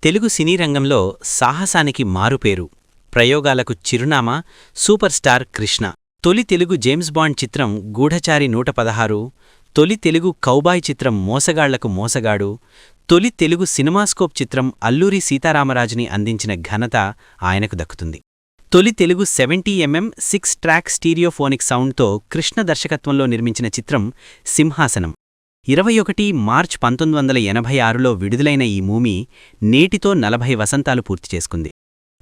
తెలుగు సినీ రంగంలో సాహసానికి మారుపేరు, ప్రయోగాలకు చిరునామా సూపర్ స్టార్ కృష్ణ. తొలి తెలుగు జేమ్స్ బాండ్ చిత్రం గూఢచారి 116, తొలి తెలుగు కౌబాయ్ చిత్రం మోసగాళ్లకు మోసగాడు, తొలి తెలుగు సినిమాస్కోప్ చిత్రం అల్లూరి సీతారామరాజుని అందించిన ఘనత ఆయనకు దక్కుతుంది. తొలి తెలుగు 70mm 6 ట్రాక్ స్టీరియోఫోనిక్ సౌండ్తో కృష్ణ దర్శకత్వంలో నిర్మించిన చిత్రం సింహాసనం. 21 మార్చ్ 1986లో విడుదలైన ఈ మూవీ నేటితో 40 వసంతాలు పూర్తి చేసుకుంది.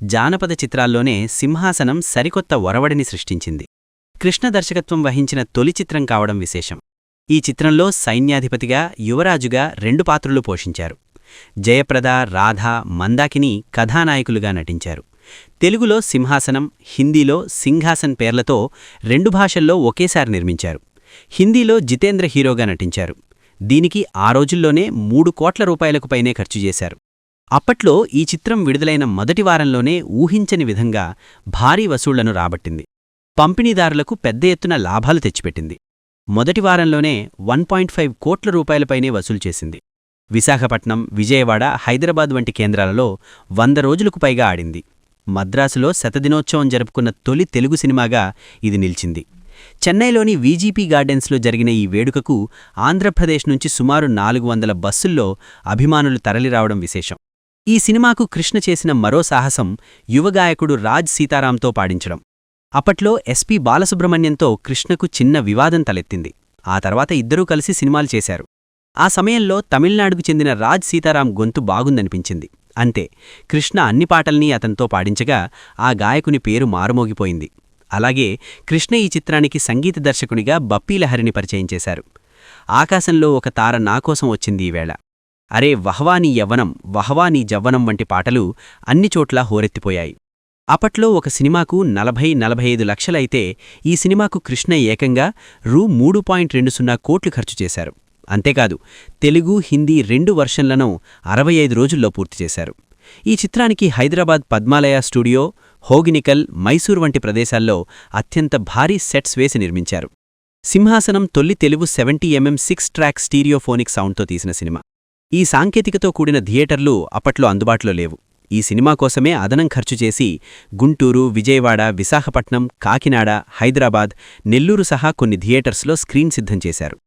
జానపద చిత్రాల్లోనే సింహాసనం సరికొత్త ఒరవడిని సృష్టించింది. కృష్ణ దర్శకత్వం వహించిన తొలి చిత్రం కావడం విశేషం. ఈ చిత్రంలో సైన్యాధిపతిగా, యువరాజుగా 2 పాత్రలు పోషించారు. జయప్రద, రాధ, మందాకిని కథానాయకులుగా నటించారు. తెలుగులో సింహాసనం, హిందీలో సింహాసన్ పేర్లతో 2 భాషల్లో ఒకేసారి నిర్మించారు. హిందీలో జితేంద్ర హీరోగా నటించారు. దీనికి ఆ రోజుల్లోనే 3 కోట్ల రూపాయలకు పైనే ఖర్చు చేశారు. అప్పట్లో ఈ చిత్రం విడుదలైన మొదటి వారంలోనే ఊహించని విధంగా భారీ వసూళ్లను రాబట్టింది. పంపిణీదారులకు పెద్ద ఎత్తున లాభాలు తెచ్చిపెట్టింది. మొదటి వారంలోనే 1.5 కోట్ల రూపాయలపైనే వసూలు చేసింది. విశాఖపట్నం, విజయవాడ, హైదరాబాద్ వంటి కేంద్రాలలో 100 రోజులకు పైగా ఆడింది. మద్రాసులో శతదినోత్సవం జరుపుకున్న తొలి తెలుగు సినిమాగా ఇది నిలిచింది. చెన్నైలోని వీజీపీ గార్డెన్స్లో జరిగిన ఈ వేడుకకు ఆంధ్రప్రదేశ్ నుంచి సుమారు 400 బస్సుల్లో అభిమానులు తరలిరావడం విశేషం. ఈ సినిమాకు కృష్ణ చేసిన మరో సాహసం యువగాయకుడు రాజ్ సీతారాంతో పాడించడం. అప్పట్లో ఎస్పీ బాలసుబ్రహ్మణ్యంతో కృష్ణకు చిన్న వివాదం తలెత్తింది. ఆ తర్వాత ఇద్దరూ కలిసి సినిమాలు చేశారు. ఆ సమయంలో తమిళనాడుకు చెందిన రాజ్ సీతారాం గొంతు బాగుందనిపించింది. అంతే, కృష్ణ అన్ని పాటల్నీ అతనితో పాడించగా ఆ గాయకుని పేరు మారుమోగిపోయింది. అలాగే కృష్ణ ఈ చిత్రానికి సంగీత దర్శకునిగా బప్పీలహరిని పరిచయం చేశారు. ఆకాశంలో ఒక తార నాకోసం వచ్చింది ఈవేళ, అరే వహ్వా నీ యవ్వనం, వహ్వా నీ జవ్వనం వంటి పాటలు అన్ని చోట్లా హోరెత్తిపోయాయి. అప్పట్లో ఒక సినిమాకు 40-45 లక్షలైతే ఈ సినిమాకు కృష్ణ ఏకంగా రూ. 3.20 కోట్లు ఖర్చు చేశారు. అంతేకాదు, తెలుగు, హిందీ 2 వర్షన్లను 65 రోజుల్లో పూర్తి చేశారు. ఈ చిత్రానికి హైదరాబాద్ పద్మాలయ స్టూడియో, హోగినికల్, మైసూర్ వంటి ప్రదేశాల్లో అత్యంత భారీ సెట్స్ వేసి నిర్మించారు. సింహాసనం తొలి తెలుగు 70mm 6 ట్రాక్ స్టీరియోఫోనిక్ సౌండ్తో తీసిన సినిమా. ఈ సాంకేతికతో కూడిన థియేటర్లు అప్పట్లో అందుబాటులో లేవు. ఈ సినిమా కోసమే అదనం ఖర్చు చేసి గుంటూరు, విజయవాడ, విశాఖపట్నం, కాకినాడ, హైదరాబాద్, నెల్లూరు సహా కొన్ని థియేటర్స్లో స్క్రీన్ సిద్ధం చేశారు.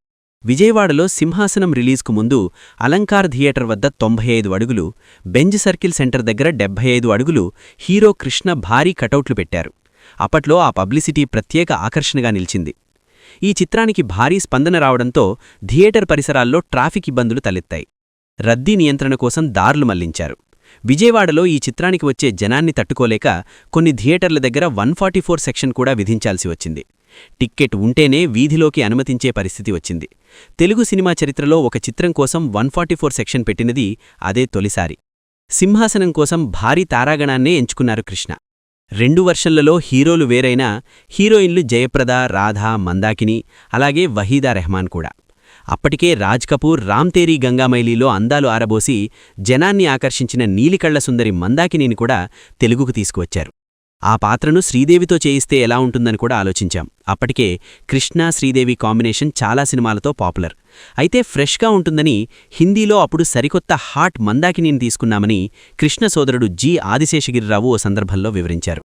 విజయవాడలో సింహాసనం రిలీజ్కు ముందు అలంకార్ థియేటర్ వద్ద 95 అడుగులు, బెంజ్ సర్కిల్ సెంటర్ దగ్గర 75 అడుగులు హీరో కృష్ణ భారీ కటౌట్లు పెట్టారు. అప్పట్లో ఆ పబ్లిసిటీ ప్రత్యేక ఆకర్షణగా నిలిచింది. ఈ చిత్రానికి భారీ స్పందన రావడంతో థియేటర్ పరిసరాల్లో ట్రాఫిక్ ఇబ్బందులు తలెత్తాయి. రద్దీ నియంత్రణ కోసం దారులు మళ్లించారు. విజయవాడలో ఈ చిత్రానికి వచ్చే జనాన్ని తట్టుకోలేక కొన్ని థియేటర్ల దగ్గర 144 సెక్షన్ కూడా విధించాల్సి వచ్చింది. టిక్కెట్ ఉంటేనే వీధిలోకి అనుమతించే పరిస్థితి వచ్చింది. తెలుగు సినిమా చరిత్రలో ఒక చిత్రం కోసం 144 సెక్షన్ పెట్టినది అదే తొలిసారి. సింహాసనం కోసం భారీ తారాగణాన్నే ఎంచుకున్నారు కృష్ణ. 2 వర్షన్లలో హీరోలు వేరైనా హీరోయిన్లు జయప్రద, రాధ, మందాకిని, అలాగే వహీదా రెహమాన్ కూడా. అప్పటికే రాజ్ కపూర్ రామ్ తేరీ గంగామైలీలో అందాలు ఆరబోసి జనాన్ని ఆకర్షించిన నీలికళ్ల సుందరి మందాకినిని కూడా తెలుగుకు తీసుకువచ్చారు. ఆ పాత్రను శ్రీదేవితో చేయిస్తే ఎలా ఉంటుందని కూడా ఆలోచించాం. అప్పటికే కృష్ణ, శ్రీదేవి కాంబినేషన్ చాలా సినిమాలతో పాపులర్. అయితే ఫ్రెష్గా ఉంటుందని హిందీలో అప్పుడు సరికొత్త హాట్ మందాకినిని తీసుకున్నామని కృష్ణ సోదరుడు జి. ఆదిశేషగిరిరావు ఓ సందర్భంలో వివరించారు.